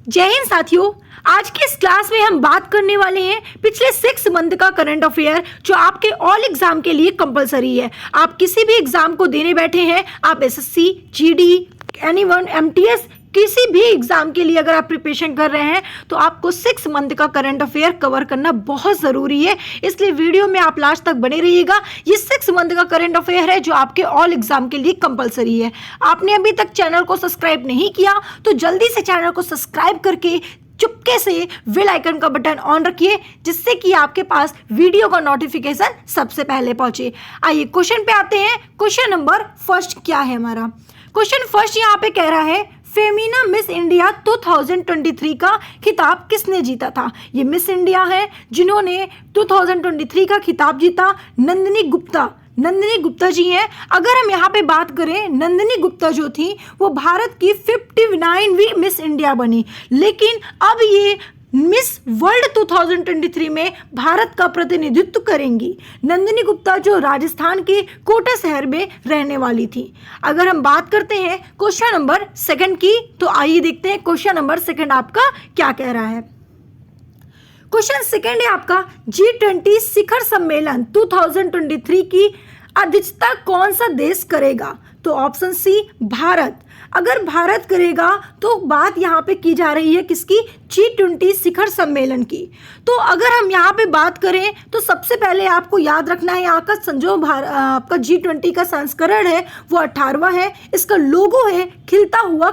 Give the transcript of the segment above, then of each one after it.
जय हिंद साथियों। आज की इस क्लास में हम बात करने वाले हैं पिछले 6 मंथ का करंट अफेयर जो आपके ऑल एग्जाम के लिए कंपलसरी है। आप किसी भी एग्जाम को देने बैठे हैं, आप एसएससी, जीडी, एनीवन, एमटीएस, किसी भी एग्जाम के लिए अगर आप प्रिपरेशन कर रहे हैं तो आपको 6 मंथ का करंट अफेयर कवर करना बहुत ज़रूरी है। इसलिए वीडियो में आप लास्ट तक बने रहिएगा। ये 6 मंथ का करंट अफेयर है जो आपके ऑल एग्जाम के लिए कंपलसरी है। आपने अभी तक चैनल को सब्सक्राइब नहीं किया तो जल्दी से चैनल को सब्सक्राइब करके चुपके से बेल आइकन का बटन ऑन रखिए, जिससे कि आपके पास वीडियो का नोटिफिकेशन सबसे पहले पहुंचे। आइए क्वेश्चन पे आते हैं। क्वेश्चन नंबर फर्स्ट क्या है हमारा? क्वेश्चन फर्स्ट यहाँ पे कह रहा है फेमिना मिस इंडिया 2023 का खिताब किसने जीता था? ये मिस इंडिया है जिन्होंने 2023 का खिताब जीता, नंदिनी गुप्ता जी हैं। अगर हम यहाँ पे बात करें, नंदिनी गुप्ता जो थी वो भारत की 59वीं मिस इंडिया बनी, लेकिन अब ये मिस वर्ल्ड 2023 में भारत का प्रतिनिधित्व करेंगी। नंदिनी गुप्ता जो राजस्थान के कोटा शहर में रहने वाली थी। अगर हम बात करते हैं क्वेश्चन नंबर सेकंड की, तो आइए देखते हैं क्वेश्चन नंबर सेकंड आपका क्या कह रहा है। क्वेश्चन सेकंड है आपका, G20 शिखर सम्मेलन 2023 की अध्यक्षता कौन सा देश करेगा? तो ऑप्शन सी भारत। अगर भारत करेगा तो बात यहाँ पे की जा रही है किसकी? G20 शिखर सम्मेलन की। तो अगर हम यहाँ पे बात करें तो सबसे पहले आपको याद रखना है यहाँ का जो आपका G20 का संस्करण है वो 18वां है। इसका लोगो है खिलता हुआ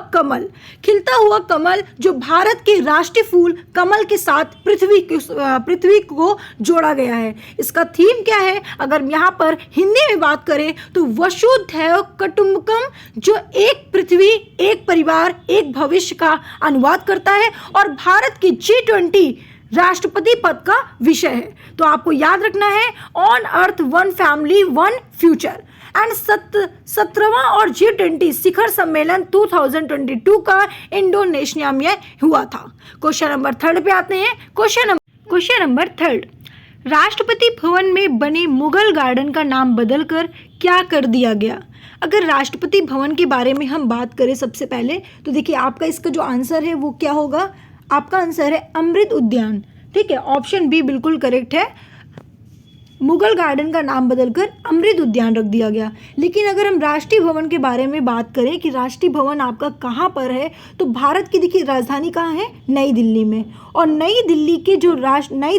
कमल जो भारत के राष्ट्रीय फूल कमल के साथ पृथ्वी को जोड़ा गया है। इसका थीम क्या है? अगर यहाँ पर हिंदी में बात करें तो वसुधैव कुटुंबकम, जो एक पृथ्वी एक परिवार एक भविष्य का अनुवाद करता है और भारत की G20 राष्ट्रपति पद का विषय है। तो आपको याद रखना है on earth one family one future. And 17वां और G20 शिखर सम्मेलन 2022 का इंडोनेशिया में हुआ था। क्वेश्चन नंबर थर्ड पे आते हैं। Question number third, Rashtrapati Bhavan में बने मुगल गार्डन का नाम बदलकर क्या कर दिया गया? अगर राष्ट्रपति भवन के बारे में हम बात करें सबसे पहले तो देखिए आपका इसका जो आंसर है वो क्या होगा? आपका आंसर है अमृत उद्यान। ठीक है, ऑप्शन बी बिल्कुल करेक्ट है। मुगल गार्डन का नाम बदलकर अमृत उद्यान रख दिया गया। लेकिन अगर हम राष्ट्रीय भवन के बारे में बात करें कि राष्ट्रीय भवन आपका कहाँ पर है, तो भारत की देखिए राजधानी कहाँ है? नई दिल्ली में। और नई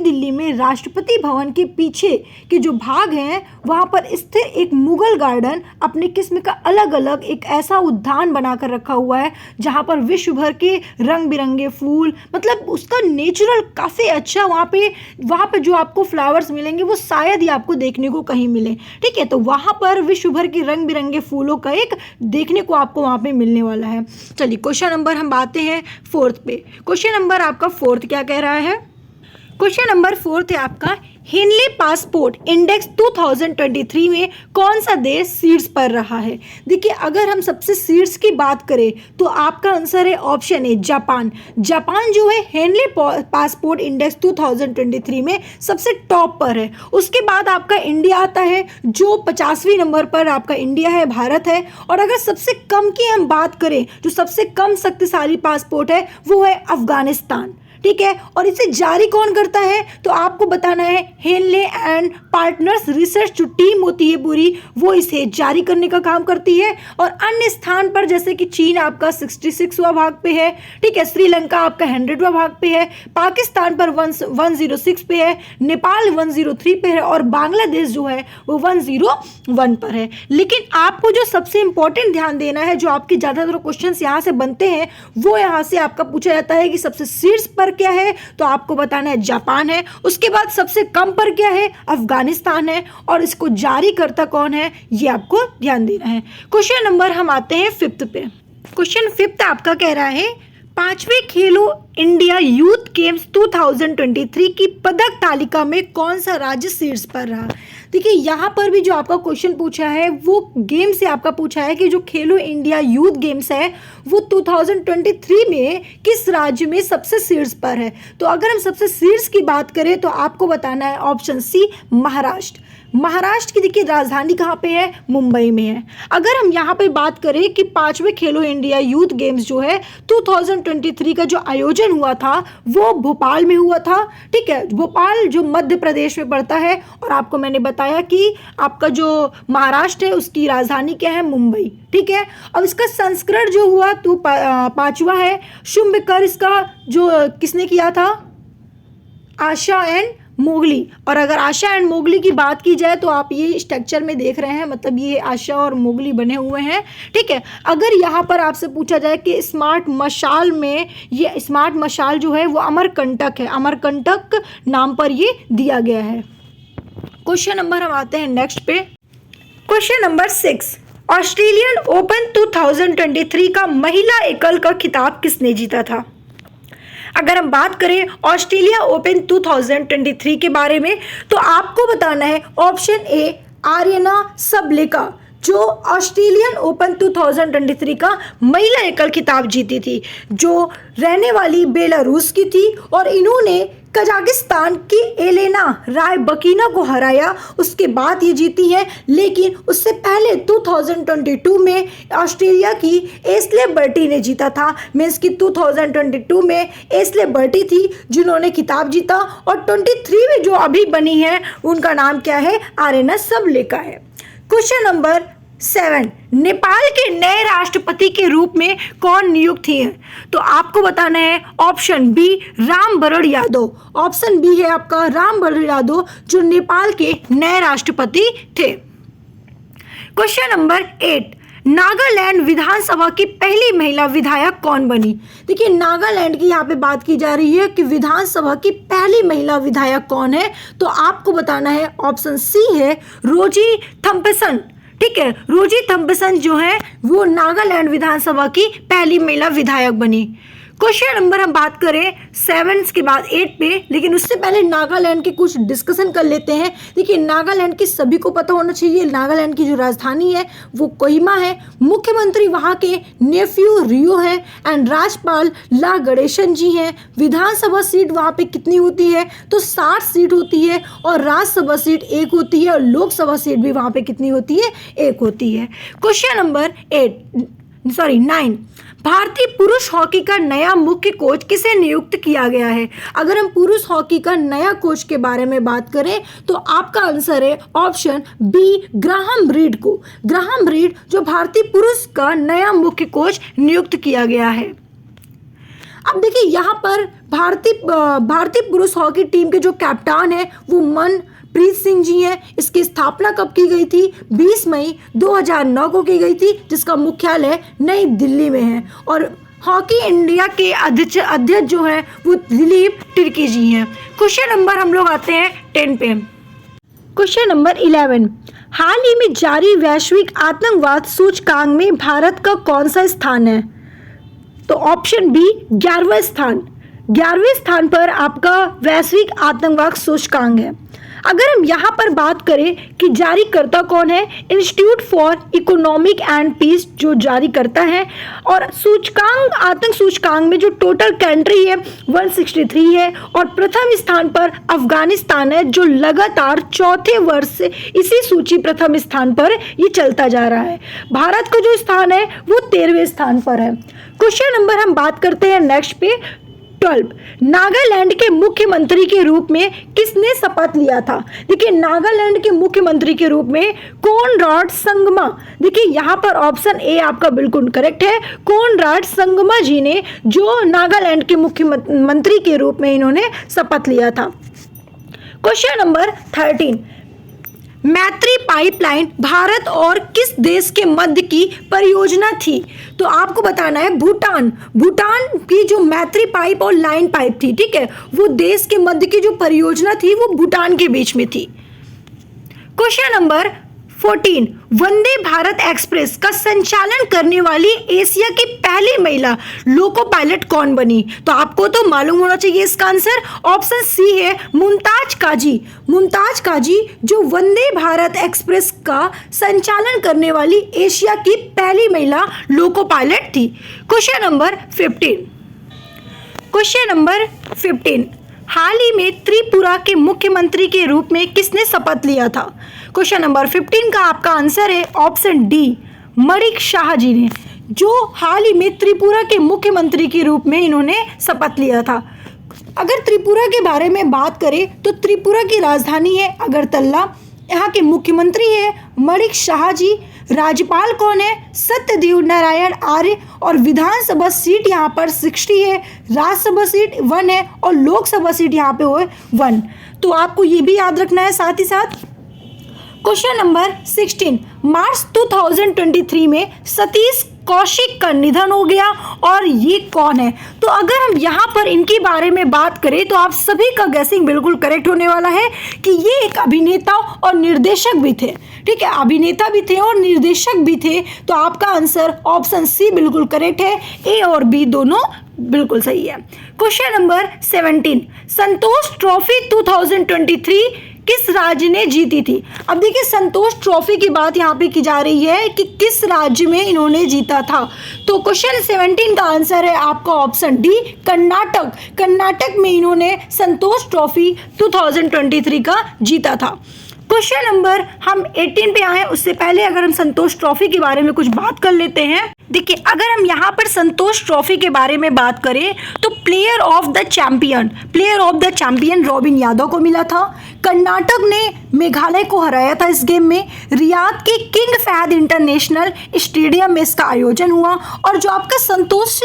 दिल्ली में राष्ट्रपति भवन के पीछे के जो भाग हैं वहाँ पर स्थित एक मुगल गार्डन अपने किस्म का अलग अलग एक ऐसा उद्यान बनाकर रखा हुआ है जहाँ पर विश्व भर के रंग बिरंगे फूल, मतलब उसका नेचुरल काफ़ी अच्छा वहाँ पे जो आपको फ्लावर्स मिलेंगे वो शायद ही आपको देखने को कहीं मिले। ठीक है, तो वहाँ पर विश्व भर के रंग बिरंगे फूलों का एक देखने को आपको वहाँ पे मिलने वाला है। चलिए क्वेश्चन नंबर हम आते हैं फोर्थ पे। क्वेश्चन नंबर आपका फोर्थ क्या कह रहा है? क्वेश्चन नंबर फोर्थ है आपका, हेनले पासपोर्ट इंडेक्स 2023 में कौन सा देश शीर्ष पर रहा है? देखिए अगर हम सबसे शीर्ष की बात करें तो आपका आंसर है ऑप्शन ए जापान। जापान जो है हेनले पासपोर्ट इंडेक्स 2023 में सबसे टॉप पर है। उसके बाद आपका इंडिया आता है जो 50वें नंबर पर आपका इंडिया है, भारत है। और अगर सबसे कम की हम बात करें, जो सबसे कम शक्तिशाली पासपोर्ट है वो है अफगानिस्तान। ठीक है, और इसे जारी कौन करता है? तो आपको बताना है हेनले एंड पार्टनर्स रिसर्च जो टीम होती है पूरी, वो इसे जारी करने का काम करती है। और अन्य स्थान पर जैसे कि चीन आपका 66वां भाग पे है। ठीक है, श्रीलंका आपका 100वां भाग पे है, पाकिस्तान पर 106 पे है, नेपाल 103 पे है और बांग्लादेश जो है वो 101 पर है। लेकिन आपको जो सबसे इंपॉर्टेंट ध्यान देना है, जो आपके ज़्यादातर क्वेश्चन यहाँ से बनते हैं, वो यहाँ से आपका पूछा जाता है कि सबसे शीर्ष पर क्या है, तो आपको बताना है जापान है। उसके बाद सबसे कम पर क्या है? अफगानिस्तान है। और इसको जारी करता कौन है, ये आपको ध्यान देना है। क्वेश्चन नंबर हम आते हैं फिफ्थ पे। क्वेश्चन फिफ्थ आपका कह रहा है 5वें खेलो इंडिया यूथ गेम्स 2023 की पदक तालिका में कौन सा राज्य शीर्ष पर रहा? देखिए यहाँ पर भी जो आपका क्वेश्चन पूछा है वो गेम से आपका पूछा है कि जो खेलो इंडिया यूथ गेम्स है वो 2023 में किस राज्य में सबसे शीर्ष पर है। तो अगर हम सबसे शीर्ष की बात करें तो आपको बताना है ऑप्शन सी महाराष्ट्र। महाराष्ट्र की देखिए राजधानी कहाँ पे है, मुंबई में है। अगर हम यहाँ पे बात करें कि 5वें खेलो इंडिया यूथ गेम्स जो है 2023 का जो आयोजन हुआ था वो भोपाल में हुआ था, ठीक है। भोपाल जो मध्य प्रदेश में पड़ता है, और आपको मैंने बताया कि आपका जो महाराष्ट्र है उसकी राजधानी क्या है, मुंबई, ठीक है। अब इसका संस्करण जो हुआ तो 5वां है। शुंभकर इसका जो किसने किया था, आशा एंड मोगली। और अगर आशा एंड मोगली की बात की जाए तो आप ये स्ट्रक्चर में देख रहे हैं, मतलब ये आशा और मोगली बने हुए हैं, ठीक है। अगर यहाँ पर आपसे पूछा जाए कि स्मार्ट मशाल में, ये स्मार्ट मशाल जो है वो अमरकंटक है, अमरकंटक नाम पर ये दिया गया है। क्वेश्चन नंबर हम आते हैं नेक्स्ट पे। क्वेश्चन नंबर 6, ऑस्ट्रेलियन ओपन 2023 का महिला एकल का खिताब किसने जीता था। अगर हम बात करें ऑस्ट्रेलिया ओपन 2023 के बारे में तो आपको बताना है ऑप्शन ए आर्यना सबलेका, जो ऑस्ट्रेलियन ओपन 2023 का महिला एकल खिताब जीती थी, जो रहने वाली बेलारूस की थी, और इन्होंने कजाकिस्तान की एलेना रायबकीना को हराया, उसके बाद ये जीती है। लेकिन उससे पहले 2022 में ऑस्ट्रेलिया की एस्ले बर्टी ने जीता था, मीन्स कि 2022 में एस्ले बर्टी थी जिन्होंने खिताब जीता, और 23 में जो अभी बनी है उनका नाम क्या है, आर्यना सबलेका है। क्वेश्चन नंबर 7, नेपाल के नए राष्ट्रपति के रूप में कौन नियुक्त हुए हैं। तो आपको बताना है option B Ramvaran Yadav, option B है आपका रामवरण यादव जो नेपाल के नए राष्ट्रपति थे। क्वेश्चन नंबर 8, नागालैंड विधानसभा की पहली महिला विधायक कौन बनी। देखिए नागालैंड की यहाँ पे बात की जा रही है कि विधानसभा की पहली महिला विधायक कौन है, तो आपको बताना है ऑप्शन सी है रोजी थम्पसन, ठीक है। रोजी थम्पसन जो है वो नागालैंड विधानसभा की पहली महिला विधायक बनी। क्वेश्चन नंबर हम बात करें 7 के बाद 8 पे, लेकिन उससे पहले नागालैंड के कुछ डिस्कशन कर लेते हैं। देखिए नागालैंड की सभी को पता होना चाहिए, नागालैंड की जो राजधानी है वो कोहिमा है, मुख्यमंत्री वहाँ के नेफ्यू रियो है, एंड राज्यपाल ला गणेशन जी हैं। विधानसभा सीट वहाँ पे कितनी होती है, तो 60 सीट होती है, और राज्यसभा सीट 1 होती है, और लोकसभा सीट भी वहाँ पे कितनी होती है, 1 होती है। क्वेश्चन नंबर 9, भारतीय पुरुष हॉकी का नया मुख्य कोच किसे नियुक्त किया गया है। अगर हम पुरुष हॉकी का नया कोच के बारे में बात करें तो आपका आंसर है ऑप्शन बी ग्राहम रीड को। ग्राहम रीड जो भारतीय पुरुष का नया मुख्य कोच नियुक्त किया गया है। अब देखिए यहाँ पर भारतीय पुरुष हॉकी टीम के जो कैप्टन है वो मनप्रीत सिंह जी हैं। इसकी स्थापना कब की गई थी, 20 मई 2009 को की गई थी, जिसका मुख्यालय नई दिल्ली में है, और हॉकी इंडिया के अध्यक्ष जो है वो दिलीप तिर्की जी हैं। क्वेश्चन नंबर हम लोग आते हैं 10 पे। क्वेश्चन नंबर 11, हाल ही में जारी वैश्विक आतंकवाद सूचकांक में भारत का कौन सा स्थान है। तो ऑप्शन बी 11वां स्थान। 11वें स्थान पर आपका वैश्विक आतंकवाद सूचकांक है। अगर हम यहाँ पर बात करें कि जारीकर्ता कौन है, institute for economic and peace जो जारी करता है, और सूचकांक आतंक सूचकांक में जो टोटल कंट्री है 163 है, और प्रथम स्थान पर अफगानिस्तान है जो लगातार चौथे वर्ष से इसी सूची प्रथम स्थान पर ये चलता जा रहा है। भारत का जो स्थान है वो 13वें स्थान पर है। क्वेश्चन नंबर हम बात करते हैं नेक्स्ट पे 12, नागालैंड के मुख्यमंत्री के रूप में किसने शपथ लिया था। देखिए नागालैंड के मुख्यमंत्री के रूप में कोनराड संगमा। देखिए यहाँ पर ऑप्शन ए आपका बिल्कुल करेक्ट है, कोनराड संगमा जी ने जो नागालैंड के मुख्यमंत्री के रूप में इन्होंने शपथ लिया था। क्वेश्चन नंबर 13, मैत्री पाइपलाइन भारत और किस देश के मध्य की परियोजना थी। तो आपको बताना है भूटान की जो मैत्री पाइप और लाइन पाइप थी, ठीक है, वो देश के मध्य की जो परियोजना थी वो भूटान के बीच में थी। Question number 14, Vande Bharat express का संचालन करने वाली एशिया की पहली महिला लोको पायलट कौन बनी। तो आपको तो मालूम होना चाहिए इसका आंसर, ऑप्शन सी है मुमताज काजी जो वंदे भारत एक्सप्रेस का संचालन करने वाली एशिया की पहली महिला लोको पायलट थी। क्वेश्चन नंबर 15, हाल ही में त्रिपुरा के मुख्यमंत्री के रूप में किसने शपथ लिया था? क्वेश्चन नंबर 15 का आपका आंसर है ऑप्शन डी, मणिक शाह जी ने, जो हाल ही में त्रिपुरा के मुख्यमंत्री के रूप में इन्होंने शपथ लिया था। अगर त्रिपुरा के बारे में बात करें तो त्रिपुरा की राजधानी है अगरतला, यहाँ के मुख्यमंत्री है मणिक शाह जी, राज्यपाल कौन है? सत्यदेव नारायण आर्य, और विधानसभा सीट यहाँ पर 60 है, राज्यसभा सीट 1 है और लोकसभा सीट यहाँ पे है 1। तो आपको ये भी याद रखना है। साथ ही साथ क्वेश्चन नंबर 16, मार्च 2023 में सतीश कौशिक का निधन हो गया और ये कौन है? तो अगर हम यहाँ पर इनके बारे में बात करें तो आप सभी का गैसिंग बिल्कुल करेक्ट होने वाला है कि ये एक अभिनेता और निर्देशक भी थे। ठीक है, अभिनेता भी थे और निर्देशक भी थे। तो आपका आंसर ऑप्शन सी बिल्कुल करेक्ट है, ए और बी दोनों बिल्कुल सही है। क्वेश्चन नंबर 17, संतोष ट्रॉफी 2023 किस राज्य ने जीती थी? अब देखिए, संतोष ट्रॉफी की बात यहाँ पे की जा रही है कि किस राज्य में इन्होंने जीता था। तो क्वेश्चन 17 का आंसर है आपका ऑप्शन डी, कर्नाटक। कर्नाटक में इन्होंने संतोष ट्रॉफी 2023 का जीता था। क्वेश्चन नंबर हम 18 पे आए, उससे पहले अगर हम संतोष ट्रॉफी के बारे में कुछ बात कर लेते हैं। देखिए, अगर हम यहाँ पर संतोष ट्रॉफी के बारे में बात करें तो player of the champion robin Yadav को मिला था। कर्नाटक ने मेघालय को हराया था इस गेम में। रियाद के किंग फहद इंटरनेशनल स्टेडियम में इसका आयोजन हुआ। और जो आपका संतोष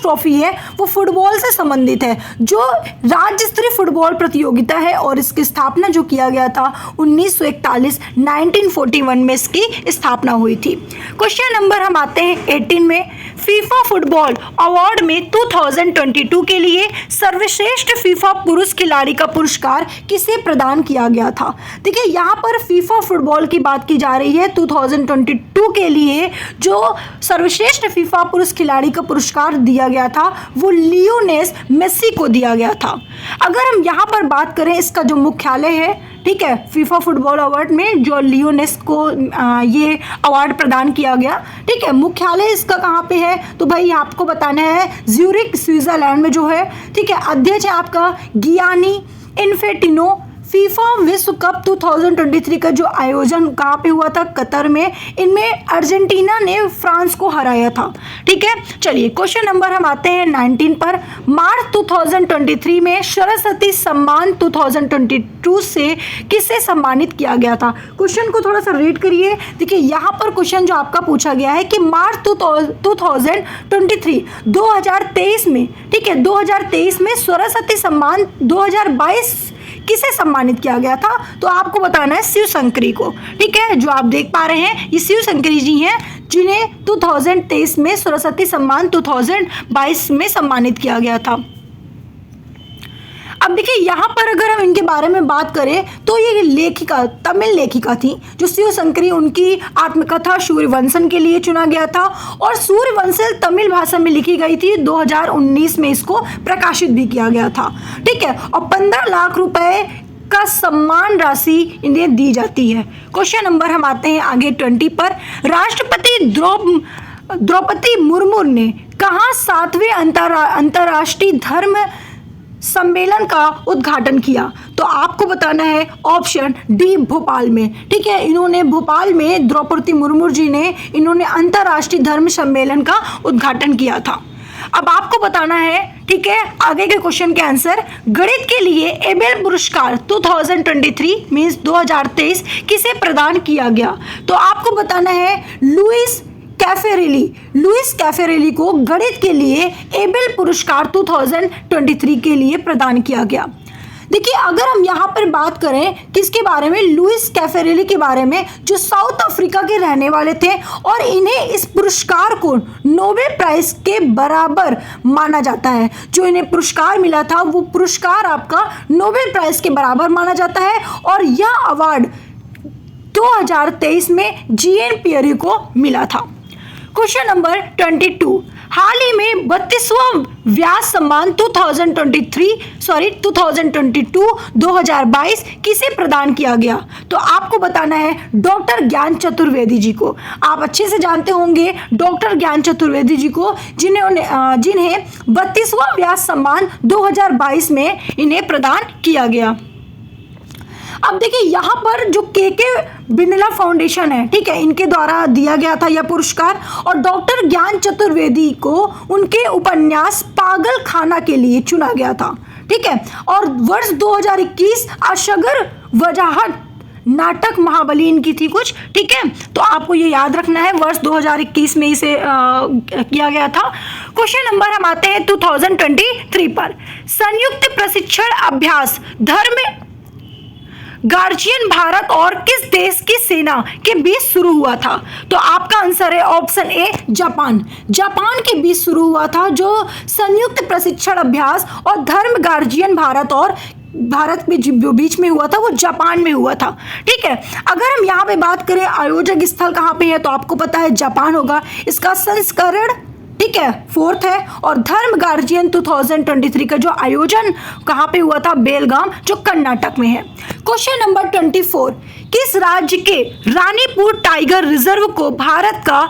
ट्रॉफी है वो फुटबॉल से संबंधित है, जो राज्य स्तरीय फुटबॉल प्रतियोगिता है और इसकी स्थापना जो किया गया था 1941 में इसकी स्थापना हुई थी। क्वेश्चन नंबर हम आते हैं 18 में। फीफा फुटबॉल अवार्ड में 2022 के लिए सर्वश्रेष्ठ फीफा पुरुष खिलाड़ी का पुरस्कार किसे प्रदान किया गया था? देखिए, यहाँ पर फीफा फुटबॉल की बात की जा रही है। 2022 के लिए जो सर्वश्रेष्ठ फीफा पुरुष खिलाड़ी का पुरस्कार दिया गया था वो लियोनेल मेसी को दिया गया था। अगर हम यहाँ पर बात करें, इसका जो मुख्यालय है, ठीक है, फीफा फुटबॉल अवार्ड में जो लियोनेल को ये अवार्ड प्रदान किया गया, ठीक है, मुख्यालय इसका कहाँ पे है? तो भाई आपको बताना है ज्यूरिक स्विट्जरलैंड में जो है। ठीक है, अध्यक्ष है आपका गियानी इन्फेंटिनो। फीफा विश्व कप 2023 का जो आयोजन कहाँ पे हुआ था? कतर में। इनमें अर्जेंटीना ने फ्रांस को हराया था। ठीक है, चलिए क्वेश्चन नंबर हम आते हैं 19 पर। मार्च 2023 में सरस्वती सम्मान 2022 से किसे सम्मानित किया गया था? क्वेश्चन को थोड़ा सा रीड करिए। देखिए, यहाँ पर क्वेश्चन जो आपका पूछा गया है कि मार्च 2023 में, ठीक है, 2023 में सरस्वती सम्मान 2022 किसे सम्मानित किया गया था? तो आपको बताना है शिवशंकरी को। ठीक है, जो आप देख पा रहे हैं ये शिवशंकरी जी हैं, जिन्हें 2023 में सरस्वती सम्मान 2022 में सम्मानित किया गया था। अब देखिए, यहाँ पर अगर हम इनके बारे में बात करें तो ये लेखिका, तमिल लेखिका थी जो शिवशंकरी। उनकी आत्मकथा सूर्यवंशम के लिए चुना गया था और सूर्यवंशम तमिल भाषा में लिखी गई थी। 2019 में इसको प्रकाशित भी किया गया था। ठीक है, और 15 लाख रुपए का सम्मान राशि इन्हें दी जाती है। क्वेश्चन नंबर हम आते हैं आगे 20 पर। राष्ट्रपति द्रौपदी मुर्मू ने कहाँ 7वें अंतर्राष्ट्रीय धर्म सम्मेलन का उद्घाटन किया? तो आपको बताना है ऑप्शन डी, भोपाल में। ठीक है, इन्होंने भोपाल में, द्रौपदी मुर्मू जी ने इन्होंने अंतर्राष्ट्रीय धर्म सम्मेलन का उद्घाटन किया था। अब आपको बताना है, ठीक है, आगे के क्वेश्चन के आंसर। गणित के लिए एबेल पुरस्कार 2023 मीन्स 2023 किसे प्रदान किया गया? तो आपको बताना है लुइस कैफेरेली को गणित के लिए एबेल पुरस्कार 2023 के लिए प्रदान किया गया। देखिए, अगर हम यहाँ पर बात करें किसके बारे में, लुइस कैफेरेली के बारे में, जो साउथ अफ्रीका के रहने वाले थे और इन्हें इस पुरस्कार को नोबेल प्राइज के बराबर माना जाता है। जो इन्हें पुरस्कार मिला था वो पुरस्कार आपका नोबेल प्राइज के बराबर माना जाता है और यह अवार्ड 2023 में जीएन पियरी को मिला था। क्वेश्चन नंबर 22, हाल ही में 32वां व्यास सम्मान 2022 किसे प्रदान किया गया? तो आपको बताना है डॉक्टर ज्ञान चतुर्वेदी जी को। आप अच्छे से जानते होंगे डॉक्टर ज्ञान चतुर्वेदी जी को, जिन्हें 32वां व्यास सम्मान 2022 में इन्हें प्रदान किया गया। अब देखिए यहाँ पर जो के बिरला फाउंडेशन है, ठीक है, इनके द्वारा दिया गया था यह पुरस्कार, और डॉक्टर ज्ञान चतुर्वेदी को उनके उपन्यास पागल खाना के लिए चुना गया था, ठीक है। और वर्ष 2021 अशगर वजाहत नाटक महाबली इनकी थी कुछ, ठीक है, तो आपको ये याद रखना है, वर्ष 2021 में इसे किया गया था। क्वेश्चन नंबर हम आते हैं 2023 पर। संयुक्त प्रशिक्षण अभ्यास धर्म गार्जियन भारत और किस देश की सेना के बीच शुरू हुआ था? तो आपका आंसर है ऑप्शन ए जापान। जापान के बीच शुरू हुआ था जो संयुक्त प्रशिक्षण अभ्यास, और धर्म गार्जियन भारत और भारत में जो बीच में हुआ था वो जापान में हुआ था, ठीक है। अगर हम यहाँ पे बात करें आयोजक स्थल कहाँ पे है, तो आपको पता है जापान होगा। इसका संस्करण, ठीक है, 4th है। और धर्म गार्जियन 2023 का जो आयोजन कहाँ पे हुआ था? बेलगाम, जो कर्नाटक में है। क्वेश्चन नंबर 24, किस राज्य के रानीपुर टाइगर रिजर्व को भारत का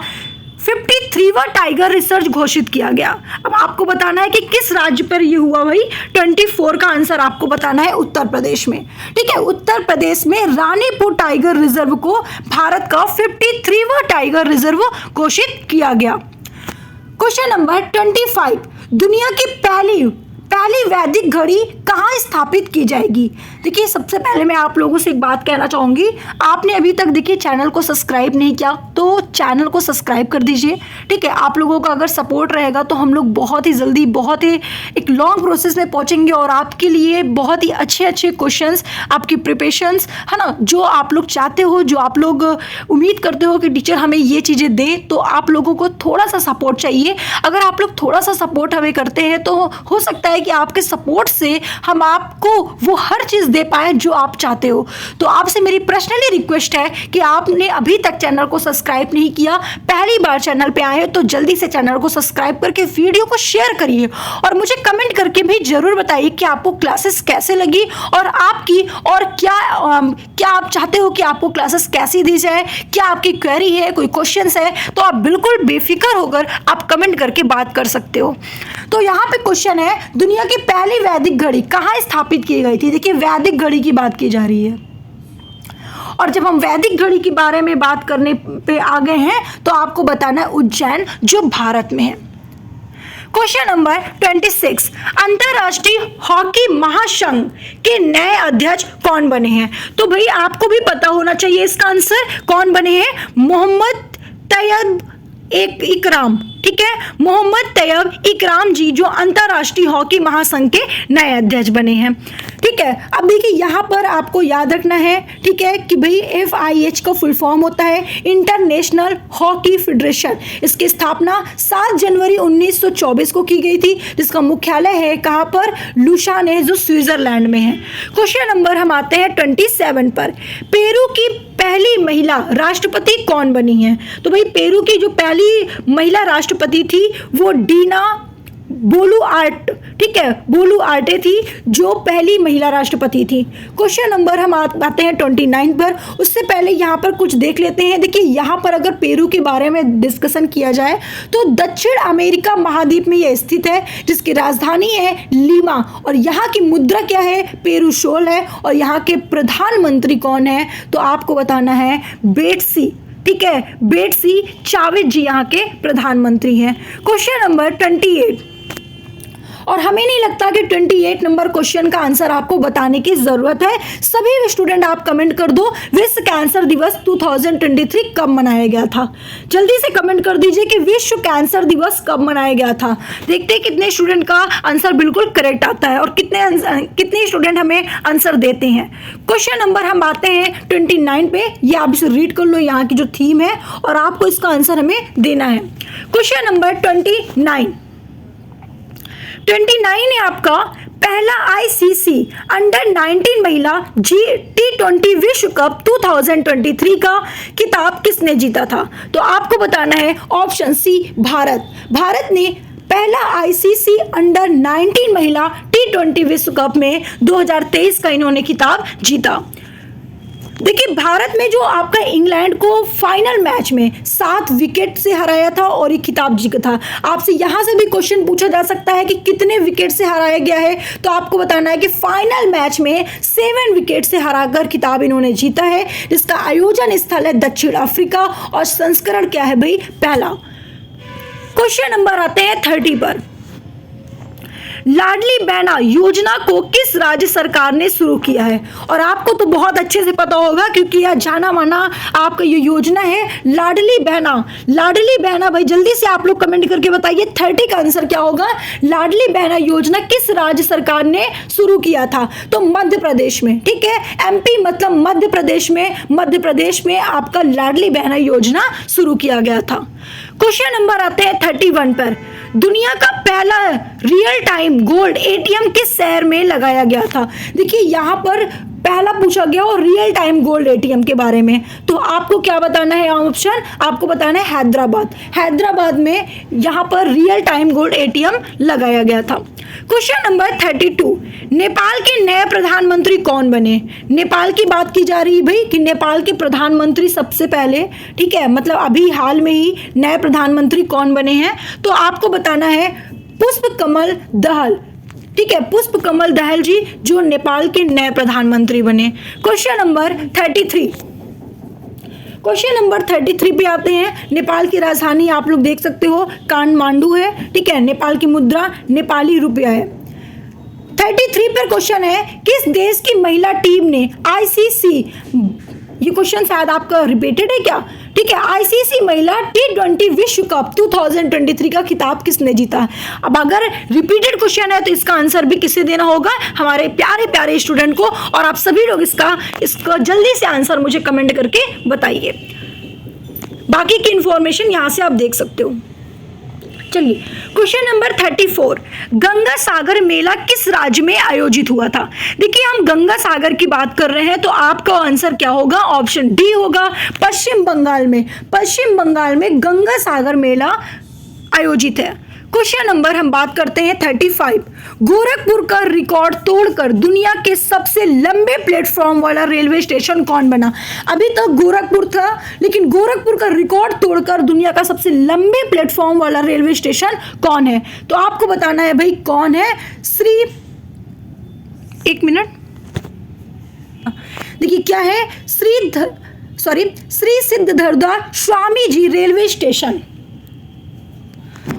53वां टाइगर रिसर्च घोषित किया गया? अब आपको बताना है कि किस राज्य पर यह हुआ भाई। 24 का आंसर आपको बताना है उत्तर प्रदेश में, ठीक है। उत्तर प्रदेश में रानीपुर टाइगर रिजर्व को भारत का 53वां टाइगर रिजर्व घोषित किया गया। क्वेश्चन नंबर 25, दुनिया की पहली वैदिक घड़ी कहाँ स्थापित की जाएगी? देखिए सबसे पहले मैं आप लोगों से एक बात कहना चाहूँगी, आपने अभी तक देखिए चैनल को सब्सक्राइब नहीं किया तो चैनल को सब्सक्राइब कर दीजिए, ठीक है। आप लोगों का अगर सपोर्ट रहेगा तो हम लोग बहुत ही जल्दी, बहुत ही एक लॉन्ग प्रोसेस में पहुँचेंगे और आपके लिए बहुत ही अच्छे क्वेश्चंस, आपकी प्रिपरेशंस, है ना, जो आप लोग चाहते हो, जो आप लोग उम्मीद करते हो कि टीचर हमें ये चीज़ें दे, तो आप लोगों को थोड़ा सा सपोर्ट चाहिए। अगर आप लोग थोड़ा सा सपोर्ट हमें करते हैं तो हो सकता है कि आपके सपोर्ट से हम आपको वो हर चीज़ दे पाए जो आप चाहते हो। तो आपसे मेरी पर्सनली रिक्वेस्ट है कि आपने अभी तक चैनल को सब्सक्राइब नहीं किया, पहली बार चैनल पे आए हो तो जल्दी से चैनल को सब्सक्राइब करके वीडियो को शेयर करिए, और मुझे कमेंट करके भी जरूर बताइए कि आपको क्लासेस कैसे लगी और आपकी, और क्या आप चाहते हो कि आपको क्लासेस कैसी दी जाए, क्या आपकी क्वेरी है, कोई क्वेश्चंस है, तो आप बिल्कुल बेफिक्र होकर आप कमेंट करके बात कर सकते हो। तो यहाँ पे क्वेश्चन है, दुनिया की पहली वैदिक घड़ी कहाँ स्थापित की गई थी? देखिए वैदिक घड़ी की बात की जा रही है, और जब हम वैदिक घड़ी के बारे में बात करने पे आ गए हैं तो आपको बताना है उज्जैन, जो भारत में है। क्वेश्चन नंबर 26, अंतरराष्ट्रीय हॉकी महासंघ के नए अध्यक्ष कौन बने हैं? तो भाई आपको भी पता होना चाहिए इसका आंसर, कौन बने हैं? मोहम्मद तैयब इकराम, ठीक है, मोहम्मद तैयब इकराम जी जो अंतरराष्ट्रीय हॉकी महासंघ के नए अध्यक्ष बने हैं, ठीक है। अब देखिए यहाँ पर आपको याद रखना है, ठीक है, कि भाई FIH का फुल फॉर्म होता है इंटरनेशनल हॉकी फेडरेशन। इसकी स्थापना 7 जनवरी 1924 को की गई थी, जिसका मुख्यालय है कहाँ पर? लुसान है, जो स्विट्जरलैंड में है। क्वेश्चन नंबर हम आते हैं 27 पर। पेरू की पहली महिला राष्ट्रपति कौन बनी है? तो भाई पेरू की जो पहली महिला राष्ट्रपति थी वो डीना बोलुआर्टे, ठीक है, बोलुआर्टे थी जो पहली महिला राष्ट्रपति थी। क्वेश्चन नंबर हम आते हैं 29 पर। उससे पहले यहाँ पर कुछ देख लेते हैं। देखिए यहाँ पर अगर पेरू के बारे में डिस्कशन किया जाए तो दक्षिण अमेरिका महाद्वीप में यह स्थित है, जिसकी राजधानी है लीमा, और यहाँ की मुद्रा क्या है? पेरू सोल है। और यहाँ के प्रधानमंत्री कौन है? तो आपको बताना है बेट्सी, ठीक है, बेट्सी चावेज जी यहाँ के प्रधानमंत्री हैं। क्वेश्चन नंबर 28, और हमें नहीं लगता कि 28 नंबर क्वेश्चन का आंसर आपको बताने की जरूरत है। सभी स्टूडेंट आप कमेंट कर दो, विश्व कैंसर दिवस 2023 कब मनाया गया था? जल्दी से कमेंट कर दीजिए कि विश्व कैंसर दिवस कब मनाया गया था। देखते हैं कितने स्टूडेंट का आंसर बिल्कुल करेक्ट आता है और कितने स्टूडेंट हमें आंसर देते हैं। क्वेश्चन नंबर हम आते हैं 29 पे। ये आप इसे रीड कर लो, यहाँ की जो थीम है, और आपको इसका आंसर हमें देना है। क्वेश्चन नंबर 29 है आपका, पहला आईसीसी अंडर 19 महिला T20 विश्व कप 2023 का खिताब किसने जीता था? तो आपको बताना है ऑप्शन सी भारत। भारत ने पहला आईसीसी अंडर 19 महिला T20 विश्व कप में 2023 का इन्होंने खिताब जीता। देखिए भारत में जो आपका इंग्लैंड को फाइनल मैच में 7 विकेट से हराया था और ये खिताब जीता था। आपसे यहाँ से भी क्वेश्चन पूछा जा सकता है कि कितने विकेट से हराया गया है, तो आपको बताना है कि फाइनल मैच में 7 विकेट से हराकर खिताब इन्होंने जीता है, जिसका आयोजन स्थल है दक्षिण अफ्रीका और संस्करण क्या है भाई? पहला। क्वेश्चन नंबर आते हैं 30 पर। लाडली बहना योजना को किस राज्य सरकार ने शुरू किया है? और आपको तो बहुत अच्छे से पता होगा क्योंकि यह जाना माना आपका ये योजना है लाडली बहना। लाडली बहना भाई जल्दी से आप लोग कमेंट करके बताइए 30 का आंसर क्या होगा? लाडली बहना योजना किस राज्य सरकार ने शुरू किया था? तो मध्य प्रदेश में। ठीक है, एमपी मतलब मध्य प्रदेश में आपका लाडली बहना योजना शुरू किया गया था। क्वेश्चन नंबर आते हैं 31 पर। दुनिया का पहला रियल टाइम गोल्ड एटीएम किस शहर में लगाया गया था? देखिए यहाँ पर पहला पूछा गया और रियल टाइम गोल्ड एटीएम के बारे में, तो आपको क्या बताना है? ऑप्शन आपको बताना है हैदराबाद। हैदराबाद में यहाँ पर रियल टाइम गोल्ड एटीएम लगाया गया था। Question number 32। नेपाल के नए प्रधानमंत्री कौन बने? नेपाल की बात की जा रही है भाई कि नेपाल के प्रधानमंत्री सबसे पहले, ठीक है, मतलब अभी हाल में ही नए प्रधानमंत्री कौन बने हैं? तो आपको बताना है पुष्प कमल दहल। ठीक है, पुष्प कमल दहल जी जो नेपाल के नए प्रधानमंत्री बने। Question number 33। क्वेश्चन नंबर 33 पे आते हैं। नेपाल की राजधानी आप लोग देख सकते हो काठमांडू है। ठीक है, नेपाल की मुद्रा नेपाली रुपया है। 33 पर क्वेश्चन है किस देश की महिला टीम ने आईसीसी, ये क्वेश्चन शायद आपका रिपीटेड है क्या? ठीक है, आईसीसी महिला T20 विश्व कप 2023 का खिताब किसने जीता? अब अगर रिपीटेड क्वेश्चन है तो इसका आंसर भी किसे देना होगा? हमारे प्यारे प्यारे स्टूडेंट को। और आप सभी लोग इसका जल्दी से आंसर मुझे कमेंट करके बताइए। बाकी की इंफॉर्मेशन यहां से आप देख सकते हो। चलिए क्वेश्चन नंबर 34। गंगा सागर मेला किस राज्य में आयोजित हुआ था? देखिए हम गंगा सागर की बात कर रहे हैं तो आपका आंसर क्या होगा? ऑप्शन डी होगा, पश्चिम बंगाल में। पश्चिम बंगाल में गंगा सागर मेला आयोजित है। क्वेश्चन नंबर हम बात करते हैं 35। गोरखपुर का रिकॉर्ड तोड़कर दुनिया के सबसे लंबे प्लेटफॉर्म वाला रेलवे स्टेशन कौन बना? अभी तक गोरखपुर था, लेकिन गोरखपुर का रिकॉर्ड तोड़कर दुनिया का सबसे लंबे प्लेटफॉर्म वाला रेलवे स्टेशन कौन है? तो आपको बताना है भाई कौन है। एक मिनट, देखिए क्या है? Shri सिद्धधर्दा Swami ji railway station.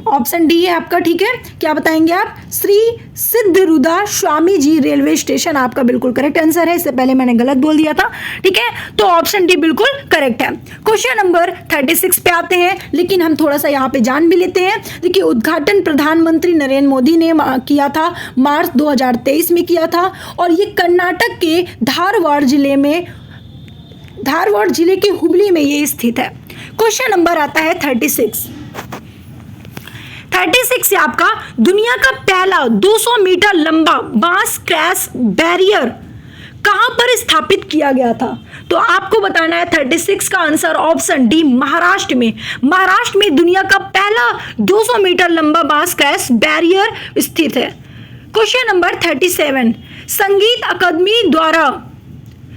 Option D है आपका। ठीक है, क्या बताएंगे आप? श्री सिद्धरुदा स्वामी जी रेलवे स्टेशन आपका बिल्कुल करेक्ट आंसर है। इससे पहले मैंने गलत बोल दिया था। ठीक है, तो ऑप्शन डी बिल्कुल करेक्ट है। क्वेश्चन नंबर 36 पे आते हैं, लेकिन हम थोड़ा सा यहाँ पे जान भी लेते हैं। देखिए उद्घाटन प्रधानमंत्री नरेंद्र मोदी ने किया था, मार्च 2023 में किया था, और ये कर्नाटक के धारवाड़ जिले के हुबली में ये स्थित है। क्वेश्चन नंबर आता है 36 से आपका दुनिया का पहला 200 मीटर लंबा बांस क्रैश बैरियर कहां पर स्थापित किया गया था? तो आपको बताना है 36 का आंसर ऑप्शन डी, महाराष्ट्र में। महाराष्ट्र में दुनिया का पहला 200 मीटर लंबा बांस क्रैश बैरियर स्थित है। Question number 37। संगीत अकादमी द्वारा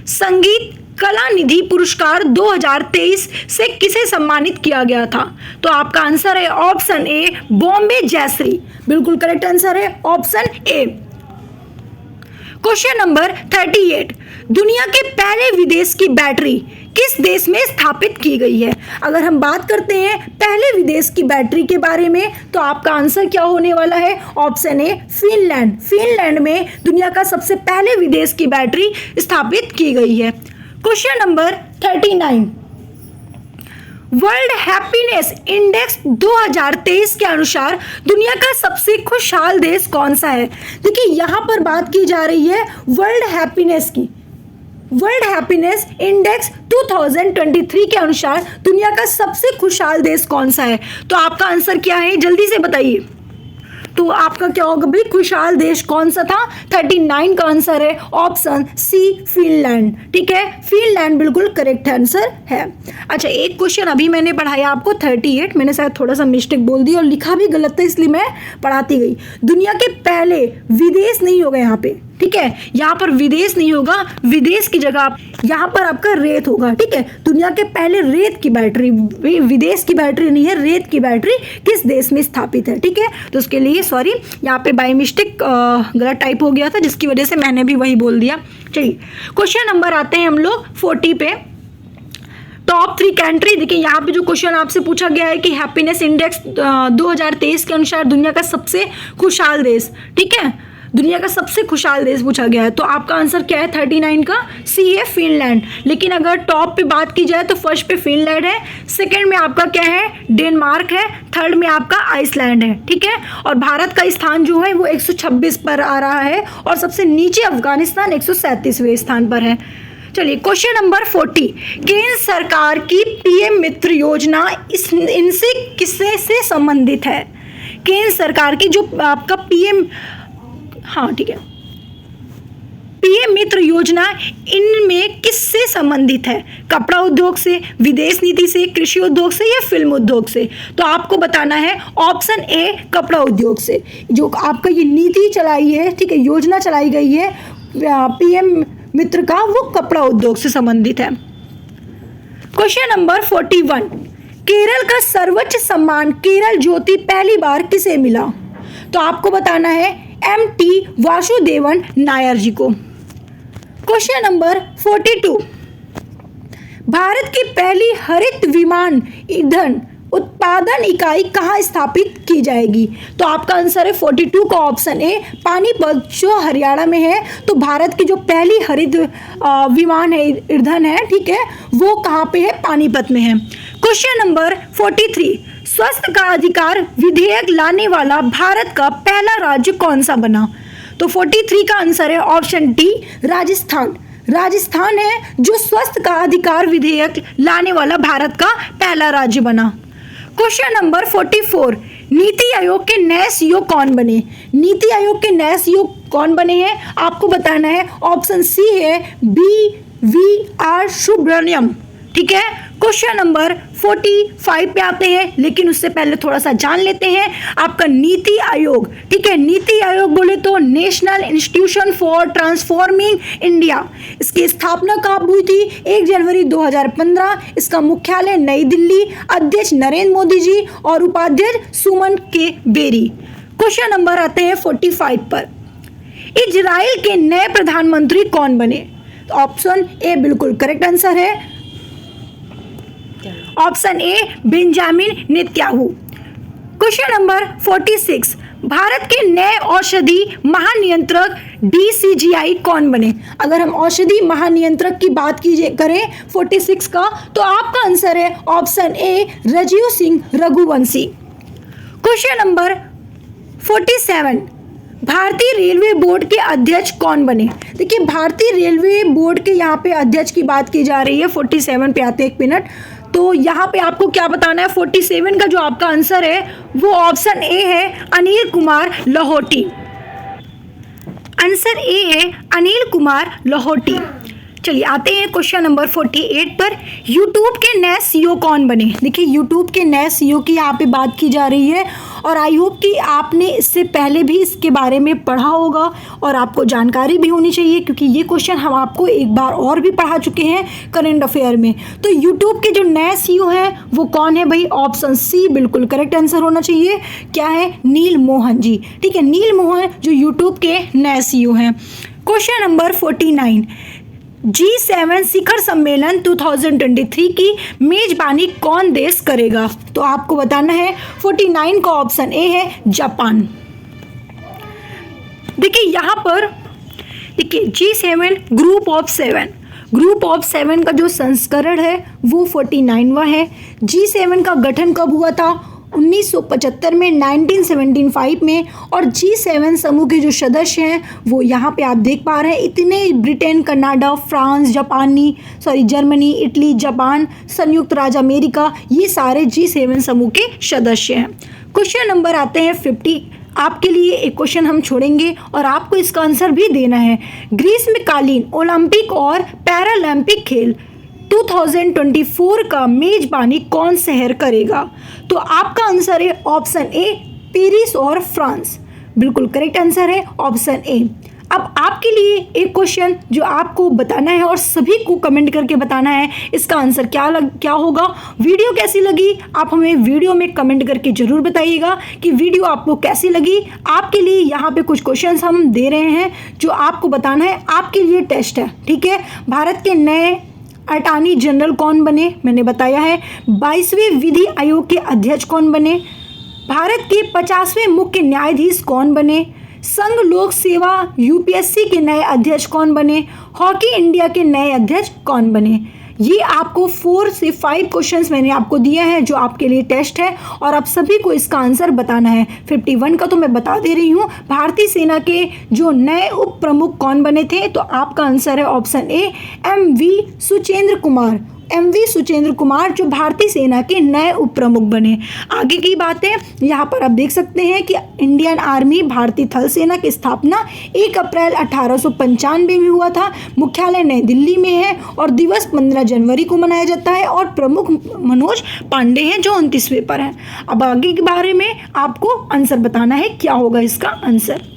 संगीत कला निधि पुरस्कार 2023 से किसे सम्मानित किया गया था? तो आपका आंसर है ऑप्शन ए, बॉम्बे जयश्री। बिल्कुल करेक्ट आंसर है ऑप्शन ए। Question number 38। दुनिया के पहले विदेश की बैटरी किस देश में स्थापित की गई है? अगर हम बात करते हैं पहले विदेश की बैटरी के बारे में तो आपका आंसर क्या होने वाला है? ऑप्शन ए, फिनलैंड। फिनलैंड में दुनिया का सबसे पहले विदेश की बैटरी स्थापित की गई है। Question number 39। World happiness index 2023 के अनुसार दुनिया का सबसे खुशहाल देश कौन सा है? देखिए यहां पर बात की जा रही है वर्ल्ड हैप्पीनेस की। वर्ल्ड हैप्पीनेस इंडेक्स 2023 के अनुसार दुनिया का सबसे खुशहाल देश कौन सा है? तो आपका आंसर क्या है? जल्दी से बताइए। तो आपका क्या होगा भाई, खुशहाल देश कौन सा था? 39 का आंसर है ऑप्शन सी फिनलैंड। ठीक है, फिनलैंड बिल्कुल करेक्ट आंसर है। अच्छा, एक क्वेश्चन अभी मैंने पढ़ाया आपको 38, मैंने शायद थोड़ा सा मिस्टेक बोल दी और लिखा भी गलत था, इसलिए मैं पढ़ाती गई। दुनिया के पहले विदेश नहीं होगा यहाँ पे, ठीक है, यहाँ पर विदेश नहीं होगा, विदेश की जगह यहाँ पर आपका रेत होगा। ठीक है, दुनिया के पहले रेत की बैटरी, विदेश की बैटरी नहीं है, रेत की बैटरी किस देश में स्थापित है? ठीक है, तो उसके लिए सॉरी, यहाँ पे बाय मिस्टेक गलत टाइप हो गया था, जिसकी वजह से मैंने भी वही बोल दिया। चलिए क्वेश्चन नंबर आते हैं हम लोग 40 पे। टॉप 3 कंट्री, देखिए यहाँ पे जो क्वेश्चन आपसे पूछा गया है कि हैप्पीनेस इंडेक्स 2023 के अनुसार दुनिया का सबसे खुशहाल देश, ठीक है, दुनिया का सबसे खुशहाल देश पूछा गया है, तो आपका आंसर क्या है? 39 का सी है फिनलैंड। लेकिन अगर टॉप पे बात की जाए तो फर्स्ट पे फिनलैंड है, सेकंड में आपका क्या है? डेनमार्क है, थर्ड में आपका आइसलैंड है। ठीक है, और भारत का स्थान जो है वो 126 पर आ रहा है और सबसे नीचे अफगानिस्तान 137वें स्थान पर है। चलिए क्वेश्चन नंबर 40, केंद्र सरकार की पीएम मित्र योजना इनसे किससे से संबंधित है? केंद्र सरकार की जो आपका पीएम, हाँ ठीक है, पीएम मित्र योजना इनमें किससे संबंधित है? कपड़ा उद्योग से, विदेश नीति से, कृषि उद्योग से या फिल्म उद्योग से? तो आपको बताना है ऑप्शन ए कपड़ा उद्योग से। जो आपका ये नीति चलाई है, ठीक है, योजना चलाई गई है पीएम मित्र का, वो कपड़ा उद्योग से संबंधित है। क्वेश्चन नंबर 41, केरल का सर्वोच्च सम्मान केरल ज्योति पहली बार किसे मिला? तो आपको बताना है MT वासुदेवन नायर जी को। क्वेश्चन नंबर 42, भारत की पहली हरित विमान ईंधन उत्पादन इकाई कहाँ स्थापित की जाएगी? तो आपका आंसर है 42 का ऑप्शन ए पानीपत, जो हरियाणा में है। तो भारत की जो पहली हरित विमान है, ईंधन है, ठीक है, वो कहाँ पे है? पानीपत में है। क्वेश्चन नंबर 43, स्वास्थ्य का अधिकार विधेयक लाने वाला भारत का पहला राज्य कौन सा बना? तो 43 का आंसर है ऑप्शन डी राजस्थान। राजस्थान है जो स्वास्थ्य का अधिकार विधेयक लाने वाला भारत का पहला राज्य बना। क्वेश्चन नंबर 44, नीति आयोग के नए सीईओ कौन बने? नीति आयोग के नए सीईओ कौन बने हैं? आपको बताना है ऑप्शन सी है BVR सुब्रमण्यम। ठीक है, क्वेश्चन नंबर 45 पे आते हैं, लेकिन उससे पहले थोड़ा सा जान लेते हैं आपका नीति आयोग। ठीक है, नीति आयोग बोले तो national institution for transforming India. इसकी स्थापना कब हुई थी? 1 जनवरी 2015। इसका मुख्यालय नई दिल्ली। अध्यक्ष नरेंद्र मोदी जी और उपाध्यक्ष सुमन के बेरी। क्वेश्चन नंबर आते हैं 45 पर, इजराइल के नए प्रधानमंत्री कौन बने? ऑप्शन ए बिल्कुल करेक्ट आंसर है, ऑप्शन ए Benjamin Netanyahu. Question number 46, Bharat के नए औषधि महानियंत्रक DCGI कौन बने? अगर हम औषधि महानियंत्रक की बात करें 46 का, तो आपका आंसर है option A Rajeev Singh Raghuvanshi. Question number 47, भारतीय रेलवे बोर्ड के अध्यक्ष कौन बने? देखिए, भारतीय रेलवे बोर्ड के यहाँ पे अध्यक्ष की बात की जा रही है। 47 पे आते हैं, 1 मिनट। तो यहाँ पे आपको क्या बताना है? 47 का जो आपका आंसर है वो ऑप्शन ए है अनिल कुमार लाहौटी। आंसर ए है अनिल कुमार लाहौटी। चलिए आते हैं क्वेश्चन नंबर 48 पर, यूट्यूब के नए सीईओ कौन बने? देखिए, यूट्यूब के नए सीईओ की यहाँ पे बात की जा रही है और आई होप कि आपने इससे पहले भी इसके बारे में पढ़ा होगा और आपको जानकारी भी होनी चाहिए, क्योंकि ये क्वेश्चन हम आपको एक बार और भी पढ़ा चुके हैं करंट अफेयर में। तो यूट्यूब के जो नए सीईओ हैं वो कौन है भाई? ऑप्शन सी बिल्कुल करेक्ट आंसर होना चाहिए। क्या है? नील मोहन जी। ठीक है, नील मोहन जो यूट्यूब के नए सीईओ हैं। क्वेश्चन नंबर 49, G7 शिखर सम्मेलन 2023 की मेजबानी कौन देश करेगा? तो आपको बताना है 49 का ऑप्शन ए है जापान। देखिए यहाँ पर, देखिए G7 ग्रुप ऑफ 7 का जो संस्करण है वो 49वां है। G7 का गठन कब हुआ था? 1975 में, 1975 में। और G7 समूह के जो सदस्य हैं वो यहाँ पे आप देख पा रहे हैं, इतने Britain, Canada, France, Germany, Italy, Japan, संयुक्त राज्य अमेरिका, ये सारे G7 समूह के सदस्य हैं। क्वेश्चन नंबर आते हैं आपके लिए एक क्वेश्चन हम छोड़ेंगे और आपको इसका आंसर भी देना है। ग्रीष्मकालीन ओलंपिक और पैरालंपिक खेल 2024 का मेजबानी कौन शहर करेगा? तो आपका आंसर है ऑप्शन ए पेरिस और फ्रांस। बिल्कुल करेक्ट आंसर है ऑप्शन ए। अब आपके लिए एक क्वेश्चन जो आपको बताना है और सभी को कमेंट करके बताना है इसका आंसर क्या होगा। वीडियो कैसी लगी आप हमें वीडियो में कमेंट करके ज़रूर बताइएगा कि वीडियो आपको कैसी लगी। आपके लिए यहाँ पे कुछ क्वेश्चंस हम दे रहे हैं जो आपको बताना है, आपके लिए टेस्ट है, ठीक है। भारत के नए अटॉर्नी जनरल कौन बने, मैंने बताया है। 22वें विधि आयोग के अध्यक्ष कौन बने? भारत के 50वें मुख्य न्यायाधीश कौन बने? संघ लोक सेवा यूपीएससी के नए अध्यक्ष कौन बने? हॉकी इंडिया के नए अध्यक्ष कौन बने? ये आपको 4 से 5 क्वेश्चंस मैंने आपको दिए हैं जो आपके लिए टेस्ट है और आप सभी को इसका आंसर बताना है। 51 का तो मैं बता दे रही हूँ। भारतीय सेना के जो नए उप प्रमुख कौन बने थे? तो आपका आंसर है option A MV Suchendra Kumar जो भारतीय सेना के नए उप प्रमुख बने। आगे की बातें यहाँ पर आप देख सकते हैं कि इंडियन आर्मी भारतीय थल सेना की स्थापना 1 अप्रैल 1895 में हुआ था। मुख्यालय नई दिल्ली में है और दिवस 15 जनवरी को मनाया जाता है और प्रमुख मनोज पांडे हैं जो 29वें पर हैं। अब आगे के बारे में आपको आंसर बताना है क्या होगा इसका आंसर।